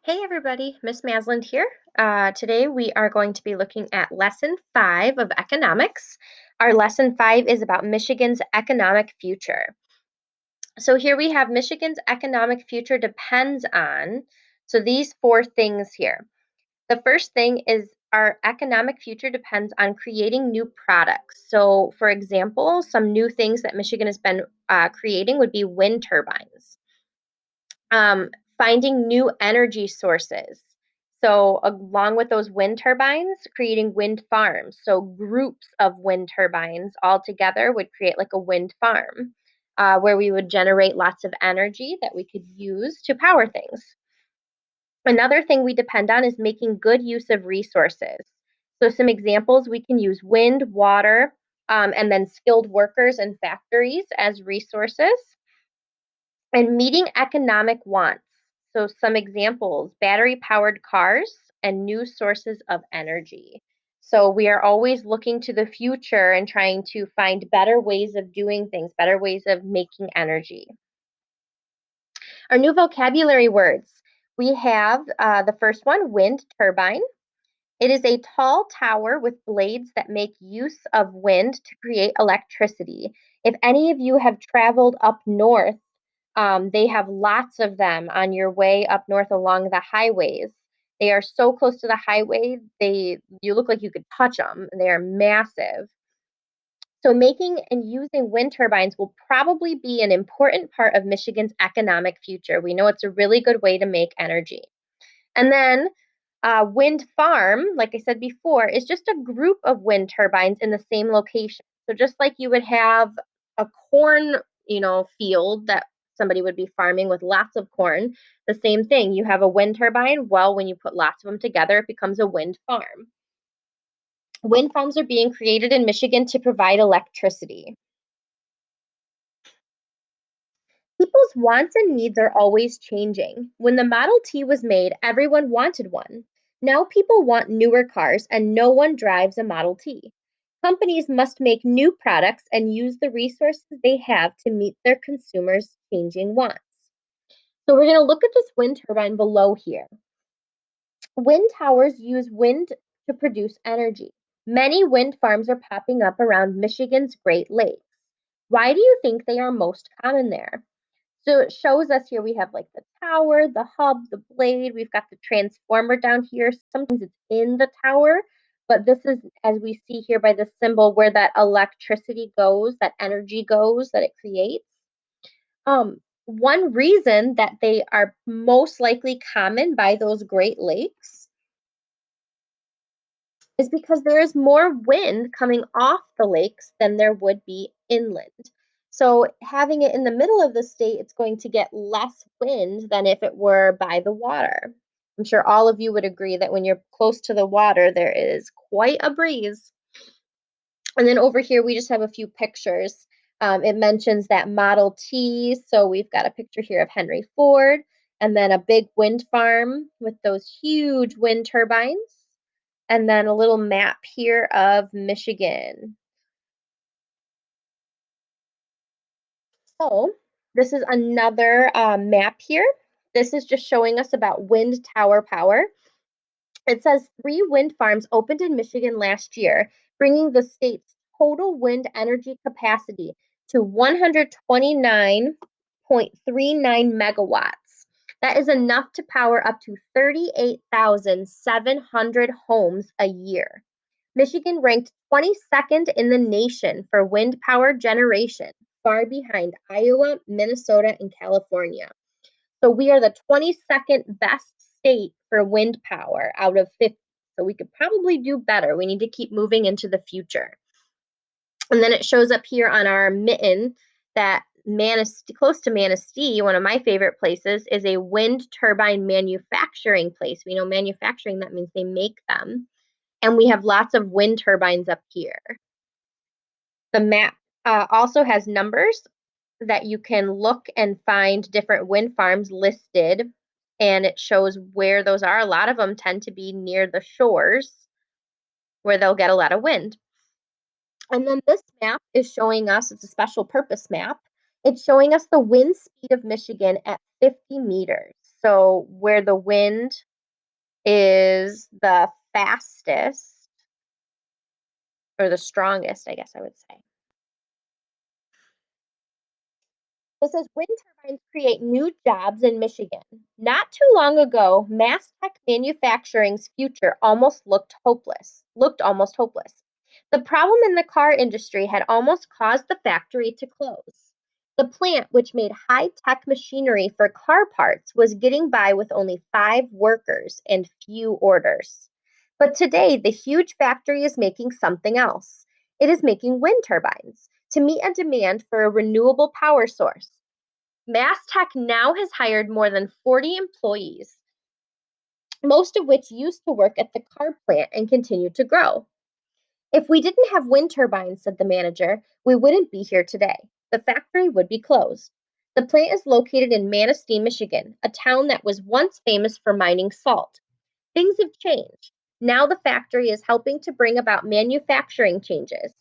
Hey everybody, Miss Masland here. Today we are going to be looking at Lesson 5 of Economics. Our Lesson 5 is about Michigan's economic future. So here we have Michigan's economic future depends on, so these four things here. The first thing is our economic future depends on creating new products. So for example, some new things that Michigan has been creating would be wind turbines. um, Finding new energy sources. So, along with those wind turbines, creating wind farms. So, groups of wind turbines all together would create like a wind farm where we would generate lots of energy that we could use to power things. Another thing we depend on is making good use of resources. So, some examples we can use wind, water, and then skilled workers and factories as resources and meeting economic wants. So, some examples battery powered cars and new sources of energy. So, we are always looking to the future and trying to find better ways of doing things, better ways of making energy. Our new vocabulary words we have the first one wind turbine. It is a tall tower with blades that make use of wind to create electricity. If any of you have traveled up north, they have lots of them on your way up north along the highways. They are so close to the highway, you look like you could touch them. They are massive. So making and using wind turbines will probably be an important part of Michigan's economic future. We know it's a really good way to make energy. And then wind farm, like I said before, is just a group of wind turbines in the same location. So just like you would have a corn, field that somebody would be farming with lots of corn, the same thing. You have a wind turbine. Well, when you put lots of them together, it becomes a wind farm. Wind farms are being created in Michigan to provide electricity. People's wants and needs are always changing. When the Model T was made, everyone wanted one. Now people want newer cars and no one drives a Model T. Companies must make new products and use the resources they have to meet their consumers' changing wants. So we're going to look at this wind turbine below here. Wind towers use wind to produce energy. Many wind farms are popping up around Michigan's Great Lakes. Why do you think they are most common there? So it shows us here we have like the tower, the hub, the blade. We've got the transformer down here. Sometimes it's in the tower, but this is, as we see here by the symbol, where that electricity goes, that energy goes that it creates. One reason that they are most likely common by those Great Lakes is because there is more wind coming off the lakes than there would be inland. So, having it in the middle of the state, it's going to get less wind than if it were by the water. I'm sure all of you would agree that when you're close to the water, there is quite a breeze. And then over here, we just have a few pictures. It mentions that Model T. So, we've got a picture here of Henry Ford and then a big wind farm with those huge wind turbines and then a little map here of Michigan. So this is another map here. This is just showing us about wind tower power. It says 3 wind farms opened in Michigan last year, bringing the state's total wind energy capacity to 129.39 megawatts. That is enough to power up to 38,700 homes a year. Michigan ranked 22nd in the nation for wind power generation, far behind Iowa, Minnesota, and California. So we are the 22nd best state for wind power out of 50. So we could probably do better. We need to keep moving into the future. And then it shows up here on our mitten that Manistee, close to Manistee, one of my favorite places, is a wind turbine manufacturing place. We know manufacturing, that means they make them. And we have lots of wind turbines up here. The map also has numbers that you can look and find different wind farms listed, and it shows where those are. A lot of them tend to be near the shores where they'll get a lot of wind. And then this map is showing us, it's a special purpose map. It's showing us the wind speed of Michigan at 50 meters. So where the wind is the fastest or the strongest, I guess I would say. It says wind turbines create new jobs in Michigan. Not too long ago, mass tech manufacturing's future looked almost hopeless. The problem in the car industry had almost caused the factory to close. The plant, which made high-tech machinery for car parts, was getting by with only 5 workers and few orders. But today, the huge factory is making something else. It is making wind turbines to meet a demand for a renewable power source. MasTech now has hired more than 40 employees, most of which used to work at the car plant and continue to grow. If we didn't have wind turbines, said the manager, we wouldn't be here today. The factory would be closed. The plant is located in Manistee, Michigan, a town that was once famous for mining salt. Things have changed. Now the factory is helping to bring about manufacturing changes.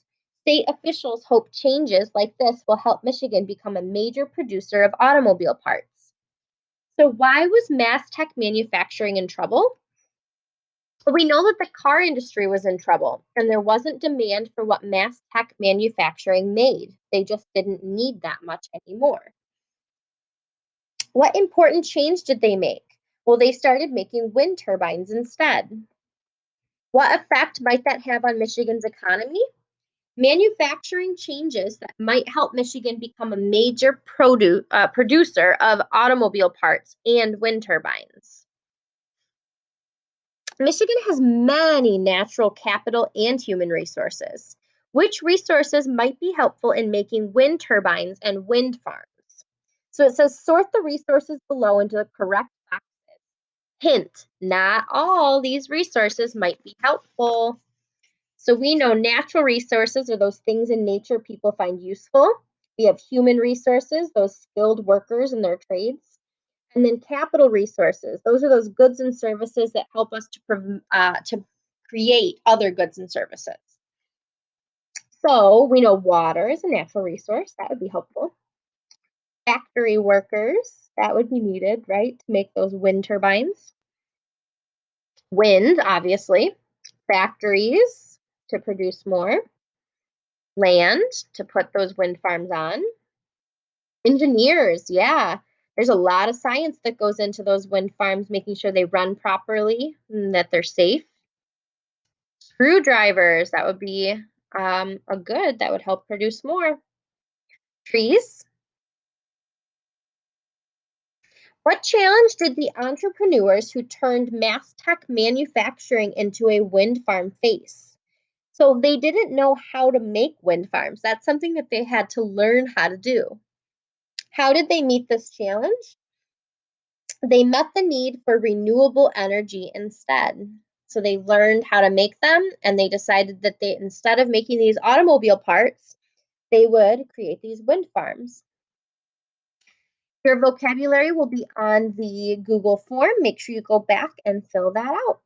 State officials hope changes like this will help Michigan become a major producer of automobile parts. So, why was mass tech manufacturing in trouble? Well, we know that the car industry was in trouble and there wasn't demand for what mass tech manufacturing made. They just didn't need that much anymore. What important change did they make? Well, they started making wind turbines instead. What effect might that have on Michigan's economy? Manufacturing changes that might help Michigan become a major producer of automobile parts and wind turbines. Michigan has many natural capital and human resources. Which resources might be helpful in making wind turbines and wind farms? So it says sort the resources below into the correct boxes. Hint, not all these resources might be helpful. So we know natural resources are those things in nature people find useful. We have human resources, those skilled workers in their trades. And then capital resources, those are those goods and services that help us to create other goods and services. So we know water is a natural resource, that would be helpful. Factory workers, that would be needed, right, to make those wind turbines. Wind, obviously. Factories to produce more. Land to put those wind farms on. Engineers, yeah. There's a lot of science that goes into those wind farms, making sure they run properly and that they're safe. Screwdrivers, that would be a good that would help produce more. Trees. What challenge did the entrepreneurs who turned mass tech manufacturing into a wind farm face? So they didn't know how to make wind farms. That's something that they had to learn how to do. How did they meet this challenge? They met the need for renewable energy instead. So they learned how to make them and they decided that they instead of making these automobile parts, they would create these wind farms. Your vocabulary will be on the Google form. Make sure you go back and fill that out.